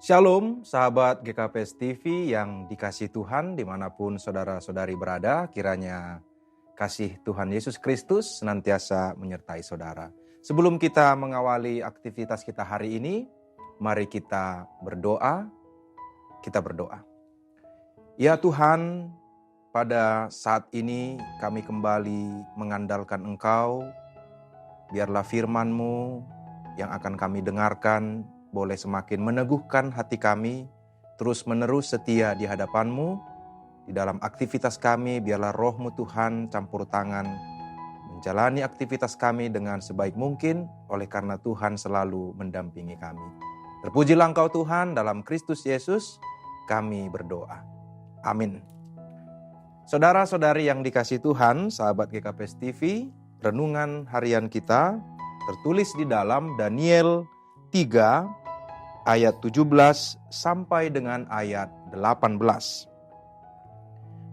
Shalom sahabat GKPS TV yang dikasihi Tuhan dimanapun saudara-saudari berada, kiranya kasih Tuhan Yesus Kristus senantiasa menyertai saudara. Sebelum kita mengawali aktivitas kita hari ini, mari kita berdoa. Ya Tuhan, pada saat ini kami kembali mengandalkan Engkau, biarlah firman-Mu yang akan kami dengarkan boleh semakin meneguhkan hati kami, terus menerus setia di hadapan-Mu. Di dalam aktivitas kami, biarlah Roh-Mu Tuhan campur tangan, menjalani aktivitas kami dengan sebaik mungkin, oleh karena Tuhan selalu mendampingi kami. Terpujilah Engkau Tuhan, dalam Kristus Yesus kami berdoa. Amin. Saudara-saudari yang dikasihi Tuhan, sahabat GKPS TV, renungan harian kita tertulis di dalam Daniel 3 ayat 17 sampai dengan ayat 18.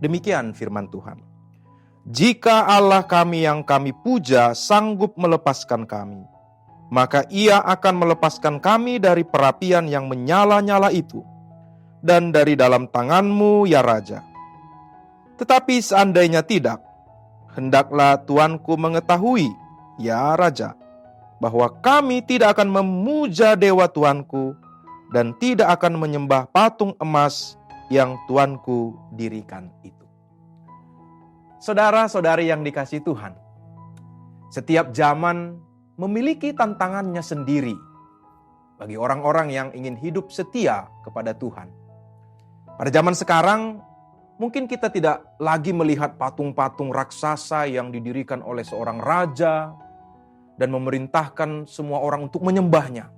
Demikian firman Tuhan. Jika Allah kami yang kami puja sanggup melepaskan kami, maka Ia akan melepaskan kami dari perapian yang menyala-nyala itu dan dari dalam tangan-Mu ya Raja. Tetapi seandainya tidak, hendaklah Tuanku mengetahui ya Raja, bahwa kami tidak akan memuja dewa Tuanku dan tidak akan menyembah patung emas yang Tuanku dirikan itu. Saudara-saudari yang dikasihi Tuhan, setiap zaman memiliki tantangannya sendiri bagi orang-orang yang ingin hidup setia kepada Tuhan. Pada zaman sekarang, mungkin kita tidak lagi melihat patung-patung raksasa yang didirikan oleh seorang raja dan memerintahkan semua orang untuk menyembahnya.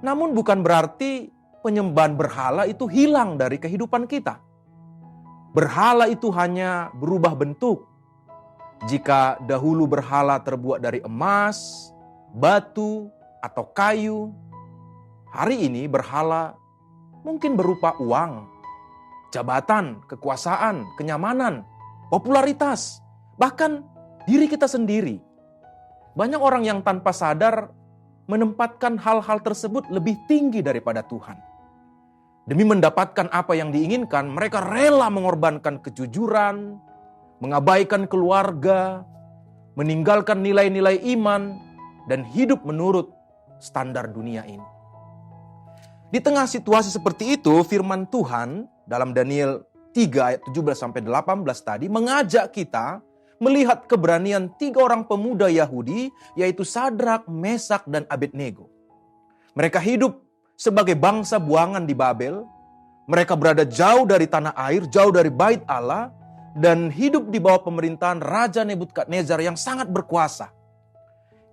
Namun bukan berarti penyembahan berhala itu hilang dari kehidupan kita. Berhala itu hanya berubah bentuk. Jika dahulu berhala terbuat dari emas, batu, atau kayu, hari ini berhala mungkin berupa uang, jabatan, kekuasaan, kenyamanan, popularitas, bahkan diri kita sendiri. Banyak orang yang tanpa sadar menempatkan hal-hal tersebut lebih tinggi daripada Tuhan. Demi mendapatkan apa yang diinginkan, mereka rela mengorbankan kejujuran, mengabaikan keluarga, meninggalkan nilai-nilai iman, dan hidup menurut standar dunia ini. Di tengah situasi seperti itu, firman Tuhan dalam Daniel 3 ayat 17-18 tadi mengajak kita melihat keberanian 3 orang pemuda Yahudi, yaitu Sadrak, Mesak, dan Abednego. Mereka hidup sebagai bangsa buangan di Babel. Mereka berada jauh dari tanah air, jauh dari bait Allah, dan hidup di bawah pemerintahan Raja Nebukadnezar yang sangat berkuasa.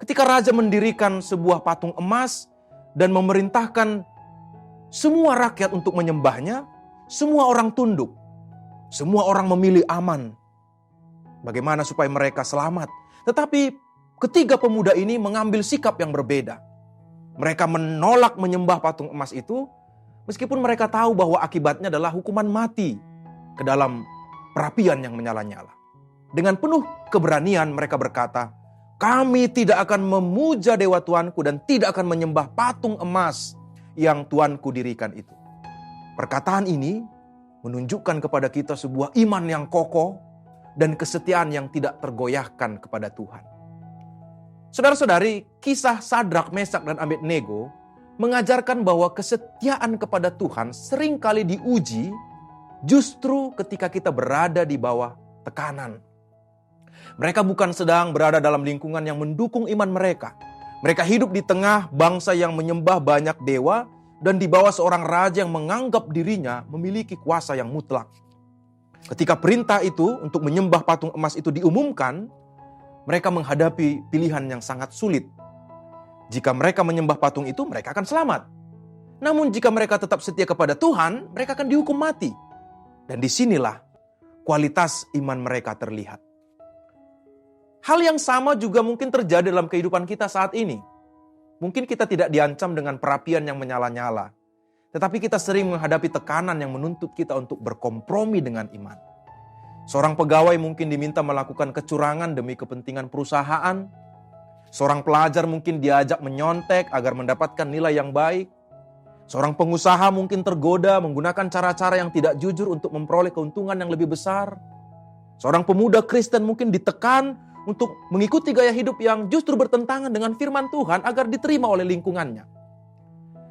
Ketika Raja mendirikan sebuah patung emas dan memerintahkan semua rakyat untuk menyembahnya, semua orang tunduk, semua orang memilih aman. Bagaimana supaya mereka selamat? Tetapi ketiga pemuda ini mengambil sikap yang berbeda. Mereka menolak menyembah patung emas itu, meskipun mereka tahu bahwa akibatnya adalah hukuman mati ke dalam perapian yang menyala-nyala. Dengan penuh keberanian mereka berkata, kami tidak akan memuja dewa Tuanku dan tidak akan menyembah patung emas yang Tuanku dirikan itu. Perkataan ini menunjukkan kepada kita sebuah iman yang kokoh dan kesetiaan yang tidak tergoyahkan kepada Tuhan. Saudara-saudari, kisah Sadrak, Mesak, dan Abednego mengajarkan bahwa kesetiaan kepada Tuhan seringkali diuji justru ketika kita berada di bawah tekanan. Mereka bukan sedang berada dalam lingkungan yang mendukung iman mereka. Mereka hidup di tengah bangsa yang menyembah banyak dewa dan di bawah seorang raja yang menganggap dirinya memiliki kuasa yang mutlak. Ketika perintah itu untuk menyembah patung emas itu diumumkan, mereka menghadapi pilihan yang sangat sulit. Jika mereka menyembah patung itu, mereka akan selamat. Namun jika mereka tetap setia kepada Tuhan, mereka akan dihukum mati. Dan disinilah kualitas iman mereka terlihat. Hal yang sama juga mungkin terjadi dalam kehidupan kita saat ini. Mungkin kita tidak diancam dengan perapian yang menyala-nyala. Tetapi kita sering menghadapi tekanan yang menuntut kita untuk berkompromi dengan iman. Seorang pegawai mungkin diminta melakukan kecurangan demi kepentingan perusahaan. Seorang pelajar mungkin diajak menyontek agar mendapatkan nilai yang baik. Seorang pengusaha mungkin tergoda menggunakan cara-cara yang tidak jujur untuk memperoleh keuntungan yang lebih besar. Seorang pemuda Kristen mungkin ditekan untuk mengikuti gaya hidup yang justru bertentangan dengan firman Tuhan agar diterima oleh lingkungannya.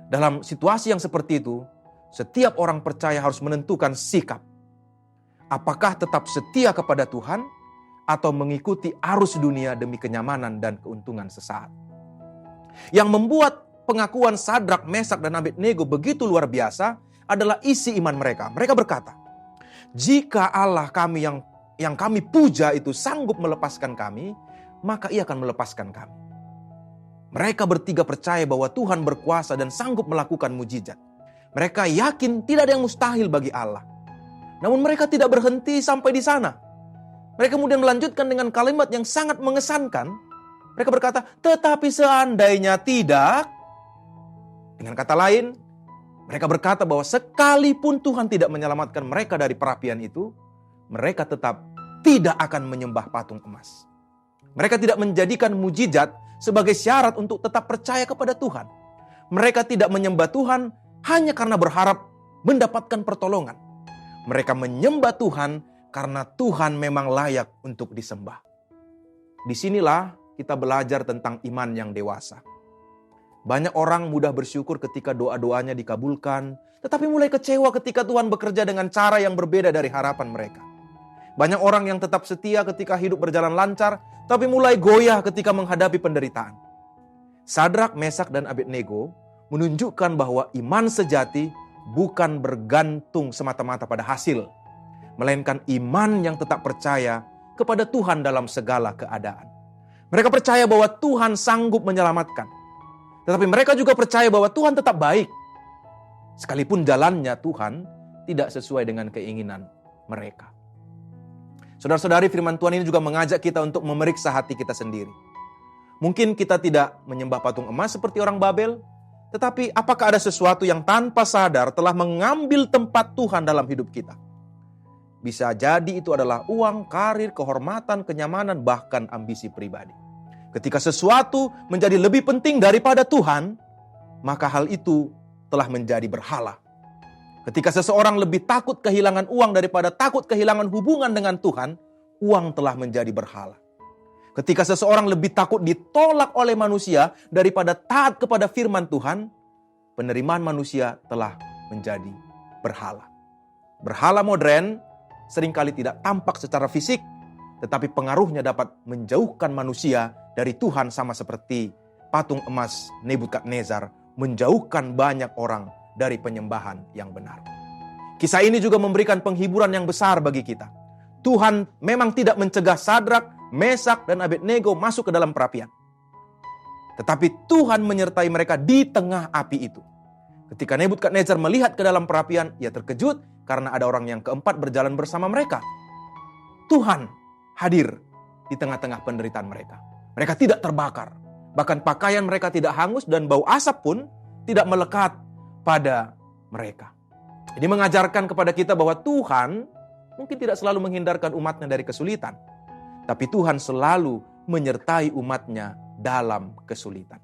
Dalam situasi yang seperti itu, setiap orang percaya harus menentukan sikap. Apakah tetap setia kepada Tuhan atau mengikuti arus dunia demi kenyamanan dan keuntungan sesaat. Yang membuat pengakuan Sadrak, Mesak, dan Abednego begitu luar biasa adalah isi iman mereka. Mereka berkata, jika Allah kami yang kami puja itu sanggup melepaskan kami, maka Ia akan melepaskan kami. Mereka bertiga percaya bahwa Tuhan berkuasa dan sanggup melakukan mujizat. Mereka yakin tidak ada yang mustahil bagi Allah. Namun mereka tidak berhenti sampai di sana. Mereka kemudian melanjutkan dengan kalimat yang sangat mengesankan. Mereka berkata, tetapi seandainya tidak. Dengan kata lain, mereka berkata bahwa sekalipun Tuhan tidak menyelamatkan mereka dari perapian itu, mereka tetap tidak akan menyembah patung emas. Mereka tidak menjadikan mujizat sebagai syarat untuk tetap percaya kepada Tuhan. Mereka tidak menyembah Tuhan hanya karena berharap mendapatkan pertolongan. Mereka menyembah Tuhan karena Tuhan memang layak untuk disembah. Disinilah kita belajar tentang iman yang dewasa. Banyak orang mudah bersyukur ketika doa-doanya dikabulkan, tetapi mulai kecewa ketika Tuhan bekerja dengan cara yang berbeda dari harapan mereka. Banyak orang yang tetap setia ketika hidup berjalan lancar, tapi mulai goyah ketika menghadapi penderitaan. Sadrak, Mesak, dan Abednego menunjukkan bahwa iman sejati bukan bergantung semata-mata pada hasil, melainkan iman yang tetap percaya kepada Tuhan dalam segala keadaan. Mereka percaya bahwa Tuhan sanggup menyelamatkan. Tetapi mereka juga percaya bahwa Tuhan tetap baik. Sekalipun jalannya Tuhan tidak sesuai dengan keinginan mereka. Saudara-saudari, firman Tuhan ini juga mengajak kita untuk memeriksa hati kita sendiri. Mungkin kita tidak menyembah patung emas seperti orang Babel, tetapi apakah ada sesuatu yang tanpa sadar telah mengambil tempat Tuhan dalam hidup kita? Bisa jadi itu adalah uang, karir, kehormatan, kenyamanan, bahkan ambisi pribadi. Ketika sesuatu menjadi lebih penting daripada Tuhan, maka hal itu telah menjadi berhala. Ketika seseorang lebih takut kehilangan uang daripada takut kehilangan hubungan dengan Tuhan, uang telah menjadi berhala. Ketika seseorang lebih takut ditolak oleh manusia daripada taat kepada firman Tuhan, penerimaan manusia telah menjadi berhala. Berhala modern seringkali tidak tampak secara fisik, tetapi pengaruhnya dapat menjauhkan manusia dari Tuhan, sama seperti patung emas Nebukadnezar menjauhkan banyak orang dari penyembahan yang benar. Kisah ini juga memberikan penghiburan yang besar bagi kita. Tuhan memang tidak mencegah Sadrak, Mesak, dan Abednego masuk ke dalam perapian. Tetapi Tuhan menyertai mereka di tengah api itu. Ketika Nebukadnezar melihat ke dalam perapian, ia terkejut karena ada orang yang keempat berjalan bersama mereka. Tuhan hadir di tengah-tengah penderitaan mereka. Mereka tidak terbakar. Bahkan pakaian mereka tidak hangus dan bau asap pun tidak melekat pada mereka. Ini mengajarkan kepada kita bahwa Tuhan mungkin tidak selalu menghindarkan umatnya dari kesulitan. Tapi Tuhan selalu menyertai umatnya dalam kesulitan.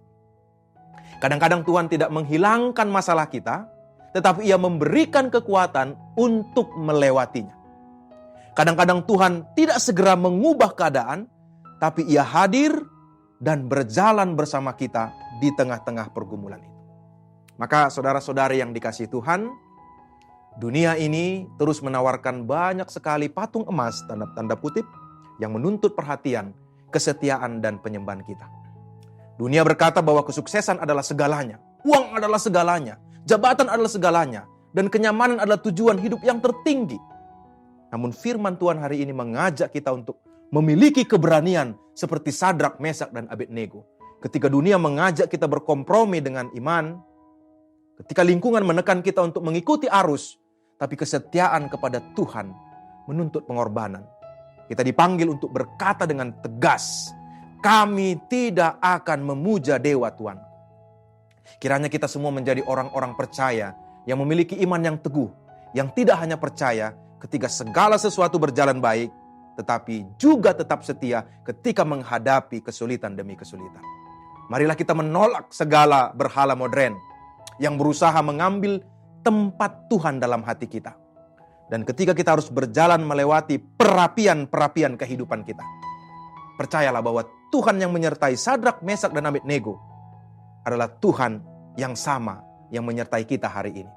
Kadang-kadang Tuhan tidak menghilangkan masalah kita, tetapi Ia memberikan kekuatan untuk melewatinya. Kadang-kadang Tuhan tidak segera mengubah keadaan, tapi Ia hadir dan berjalan bersama kita di tengah-tengah pergumulan itu. Maka saudara-saudari yang dikasihi Tuhan, dunia ini terus menawarkan banyak sekali patung emas, tanda kutip, yang menuntut perhatian, kesetiaan, dan penyembahan kita. Dunia berkata bahwa kesuksesan adalah segalanya, uang adalah segalanya, jabatan adalah segalanya, dan kenyamanan adalah tujuan hidup yang tertinggi. Namun firman Tuhan hari ini mengajak kita untuk memiliki keberanian seperti Sadrak, Mesak, dan Abednego. Ketika dunia mengajak kita berkompromi dengan iman, ketika lingkungan menekan kita untuk mengikuti arus, tapi kesetiaan kepada Tuhan menuntut pengorbanan. Kita dipanggil untuk berkata dengan tegas, kami tidak akan memuja dewa Tuhan. Kiranya kita semua menjadi orang-orang percaya yang memiliki iman yang teguh, yang tidak hanya percaya ketika segala sesuatu berjalan baik, tetapi juga tetap setia ketika menghadapi kesulitan demi kesulitan. Marilah kita menolak segala berhala modern. yang berusaha mengambil tempat Tuhan dalam hati kita. Dan ketika kita harus berjalan melewati perapian-perapian kehidupan kita, percayalah bahwa Tuhan yang menyertai Sadrak, Mesak, dan Abednego adalah Tuhan yang sama yang menyertai kita hari ini.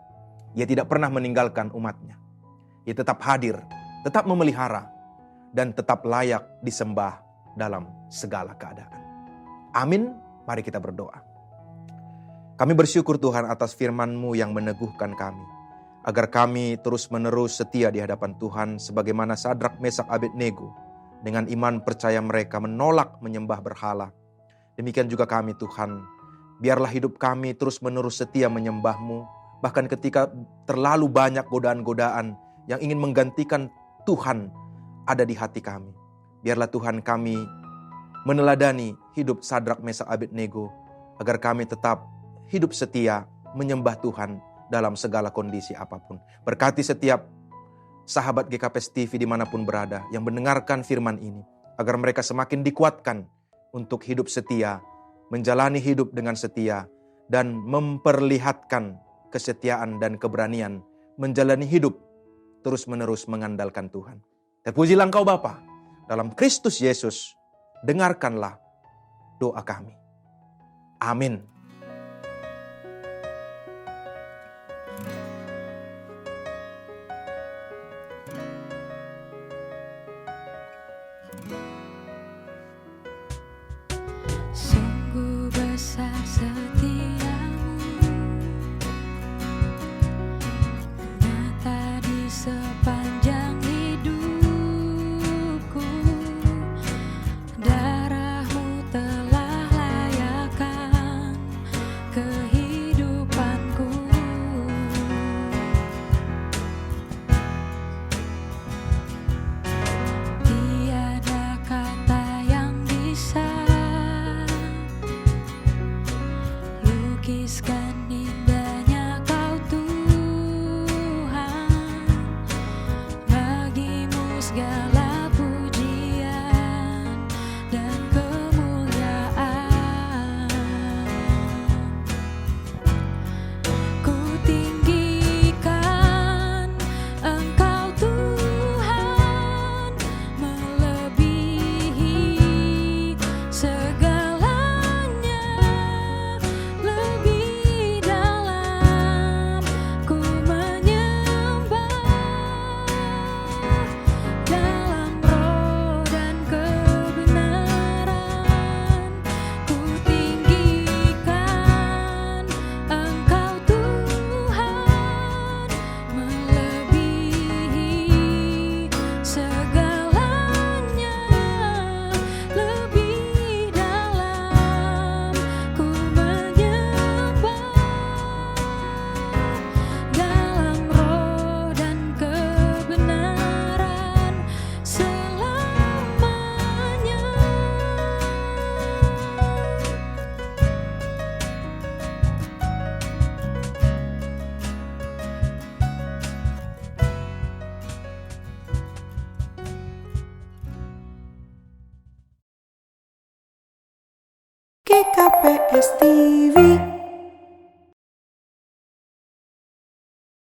Ia tidak pernah meninggalkan umatnya. Ia tetap hadir, tetap memelihara, dan tetap layak disembah dalam segala keadaan. Amin. Mari kita berdoa. Kami bersyukur Tuhan atas firman-Mu yang meneguhkan kami, agar kami terus-menerus setia di hadapan Tuhan sebagaimana Sadrak, Mesak, Abednego dengan iman percaya mereka menolak menyembah berhala. Demikian juga kami Tuhan, biarlah hidup kami terus-menerus setia menyembah-Mu, bahkan ketika terlalu banyak godaan-godaan yang ingin menggantikan Tuhan ada di hati kami. Biarlah Tuhan kami meneladani hidup Sadrak, Mesak, Abednego, agar kami tetap hidup setia menyembah Tuhan dalam segala kondisi apapun. Berkati setiap sahabat GKPS TV dimanapun berada yang mendengarkan firman ini, agar mereka semakin dikuatkan untuk hidup setia, menjalani hidup dengan setia, dan memperlihatkan kesetiaan dan keberanian menjalani hidup terus-menerus mengandalkan Tuhan. Terpujilah Engkau Bapa, dalam Kristus Yesus, dengarkanlah doa kami. Amin. Sungguh besar setiamu, nyata di sepanjang hidupku. Darah-Mu telah layakkan kehidupanku. Tiada kata yang bisa lukiskan indahnya Kau Tuhan. Bagi-Mu segala pujian dan kemuliaan. Ku tinggikan Engkau Tuhan, melebihi segalanya. Lebih dalam ku menyembah, dalam roh dan kebenaran. Ku tinggikan Engkau Tuhan, melebihi segalanya. Lebih dalam ku menyembah, dalam roh dan kebenaran selamanya. GKPS TV.